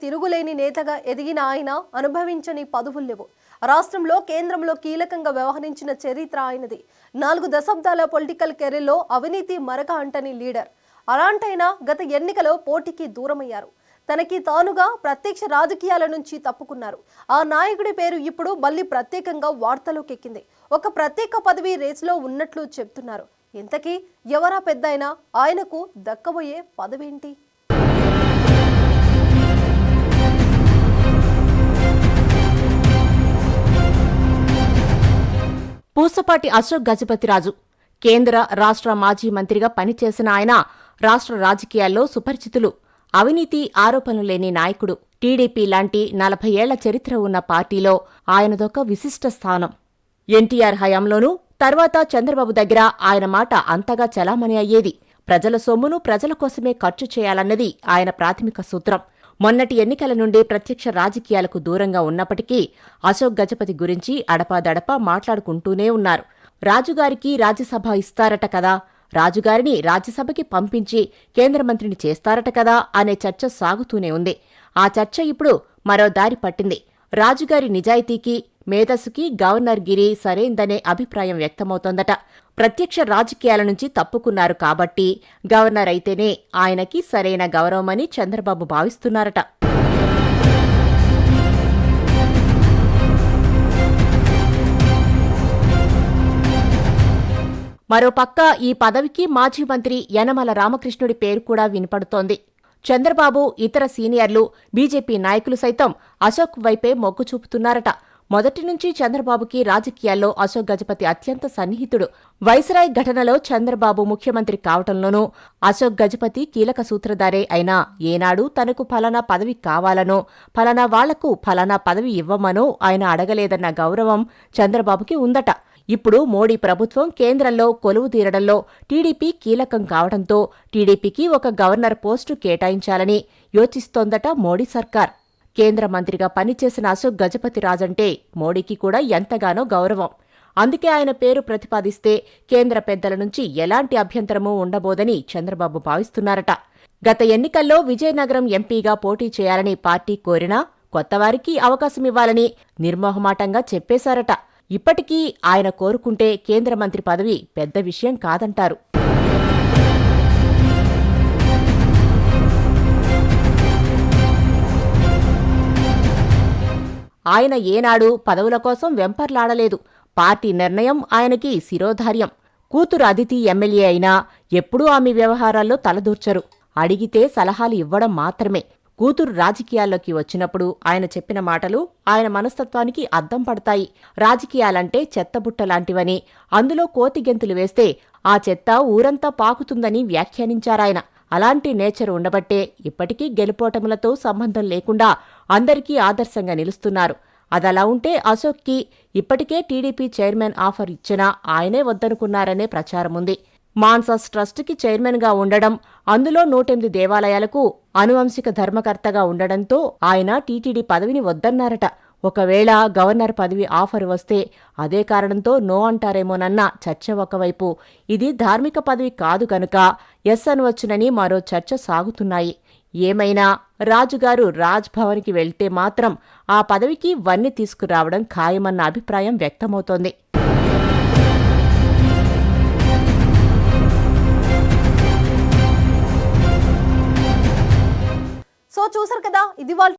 తిరుగులేని నేతగా ఎదిగిన ఆయన అనుభవించని పదవులు లేవు. రాష్ట్రంలో కేంద్రంలో కీలకంగా వ్యవహరించిన చరిత్ర ఆయనది. 4 దశాబ్దాల పొలిటికల్ కెరీర్లో అవినీతి మరక అంటని లీడర్. అలాంటైనా గత ఎన్నికలో పోటీకి దూరమయ్యారు. తనకి తానుగా ప్రత్యక్ష రాజకీయాల నుంచి తప్పుకున్నారు. ఆ నాయకుడి పేరు ఇప్పుడు మళ్ళీ ప్రత్యేకంగా వార్తలోకి ఎక్కింది. ఒక ప్రత్యేక పదవి రేసులో ఉన్నట్లు చెప్తున్నారు. ఇంతకీ ఎవరా పెద్దయినా ఆయనకు దక్కబోయే పదవేంటి? పూసపాటి అశోక్ గజపతిరాజు కేంద్ర, రాష్ట్ర మాజీ మంత్రిగా పనిచేసిన ఆయన రాష్ట్ర రాజకీయాల్లో సుపరిచితులు. అవినీతి ఆరోపణలు లేని నాయకుడు. టీడీపీ లాంటి 40 ఏళ్ల చరిత్ర ఉన్న పార్టీలో ఆయనదొక విశిష్ట స్థానం. ఎన్టీఆర్ హయాంలోనూ, తర్వాత చంద్రబాబు దగ్గర ఆయన మాట అంతగా చలామణి అయ్యేది. ప్రజల సొమ్మును ప్రజల కోసమే ఖర్చు చేయాలన్నది ఆయన ప్రాథమిక సూత్రం. మొన్నటి ఎన్నికల నుండి ప్రత్యక్ష రాజకీయాలకు దూరంగా ఉన్నప్పటికీ అశోక్ గజపతి గురించి అడపాదడపా మాట్లాడుకుంటూనే ఉన్నారు. రాజుగారికి రాజ్యసభ ఇస్తారట కదా, రాజుగారిని రాజ్యసభకి పంపించి కేంద్ర మంత్రిని చేస్తారట కదా అనే చర్చ సాగుతూనే ఉంది. ఆ చర్చ ఇప్పుడు మరో దారి పట్టింది. రాజుగారి నిజాయితీకి, మేధస్సుకి గవర్నర్ గిరి సరైందనే అభిప్రాయం వ్యక్తమవుతోందట. ప్రత్యక్ష రాజకీయాల నుంచి తప్పుకున్నారు కాబట్టి గవర్నర్ అయితేనే ఆయనకి సరైన గౌరవమని చంద్రబాబు భావిస్తున్నారట. మరోపక్క ఈ పదవికి మాజీ మంత్రి యనమల రామకృష్ణుడి పేరు కూడా వినపడుతోంది. చంద్రబాబు, ఇతర సీనియర్లు, బీజేపీ నాయకులు సైతం అశోక్ వైపే మొగ్గు చూపుతున్నారట. మొదటి నుంచి చంద్రబాబుకి రాజకీయాల్లో అశోక్ గజపతి అత్యంత సన్నిహితుడు. వైస్రాయ్ ఘటనలో చంద్రబాబు ముఖ్యమంత్రి కావటంలోనూ అశోక్ గజపతి కీలక సూత్రధారే అయినా ఏనాడు తనకు ఫలానా పదవి కావాలనో, ఫలానా వాళ్లకు ఫలానా పదవి ఇవ్వమనో ఆయన అడగలేదన్న గౌరవం చంద్రబాబుకి ఉందట. ఇప్పుడు మోడీ ప్రభుత్వం కేంద్రంలో కొలువు తీరడంలో టీడీపీ కీలకం కావడంతో టీడీపీకి ఒక గవర్నర్ పోస్టు కేటాయించాలని యోచిస్తోందట మోడీ సర్కార్. కేంద్ర మంత్రిగా పనిచేసిన అశోక్ గజపతిరాజంటే మోడీకి కూడా ఎంతగానో గౌరవం. అందుకే ఆయన పేరు ప్రతిపాదిస్తే కేంద్ర పెద్దల నుంచి ఎలాంటి అభ్యంతరమూ ఉండబోదని చంద్రబాబు భావిస్తున్నారట. గత ఎన్నికల్లో విజయనగరం ఎంపీగా పోటీ చేయాలని పార్టీ కోరినా కొత్తవారికి అవకాశమివ్వాలని నిర్మోహమాటంగా చెప్పేశారట. ఇప్పటికీ ఆయన కోరుకుంటే కేంద్ర మంత్రి పదవి పెద్ద విషయం కాదంటారు. ఆయన ఏనాడు పదవుల కోసం వెంపర్లాడలేదు. పార్టీ నిర్ణయం ఆయనకి శిరోధార్యం. కూతురు అదితి ఎమ్మెల్యే అయినా ఎప్పుడూ ఆమె వ్యవహారాల్లో తలదూర్చరు. అడిగితే సలహాలు ఇవ్వడం మాత్రమే. కూతురు రాజకీయాల్లోకి వచ్చినప్పుడు ఆయన చెప్పిన మాటలు ఆయన మనస్తత్వానికి అద్దం పడతాయి. రాజకీయాలంటే చెత్తబుట్టలాంటివని, అందులో కోతిగెంతులు వేస్తే ఆ చెత్త ఊరంతా పాకుతుందని వ్యాఖ్యానించారాయన. అలాంటి నేచర్ ఉండబట్టే ఇప్పటికీ గెలుపోటములతో సంబంధం లేకుండా అందరికీ ఆదర్శంగా నిలుస్తున్నారు. అదలా ఉంటే అశోక్కి ఇప్పటికే టీడీపీ చైర్మన్ ఆఫర్ ఇచ్చినా ఆయనే వద్దనుకున్నారనే ప్రచారముంది. మాన్సాస్ ట్రస్టుకి చైర్మన్గా ఉండడం, అందులో 108 దేవాలయాలకు అనువంశిక ధర్మకర్తగా ఉండడంతో ఆయన టీటీడీ పదవిని వద్దన్నారట. ఒకవేళ గవర్నర్ పదవి ఆఫర్ వస్తే అదే కారణంతో నో అంటారేమోనన్న చర్చ ఒకవైపు, ఇది ధార్మిక పదవి కాదు కనుక ఎస్ అనవచ్చునని మరో చర్చ సాగుతున్నాయి. ఏమైనా రాజుగారు రాజ్ భవన్కి వెళ్తే మాత్రం ఆ పదవికి వన్నె తీసుకురావడం ఖాయమన్న అభిప్రాయం వ్యక్తమవుతోంది. సో చూసారు కదా, ఇది వాళ్ళ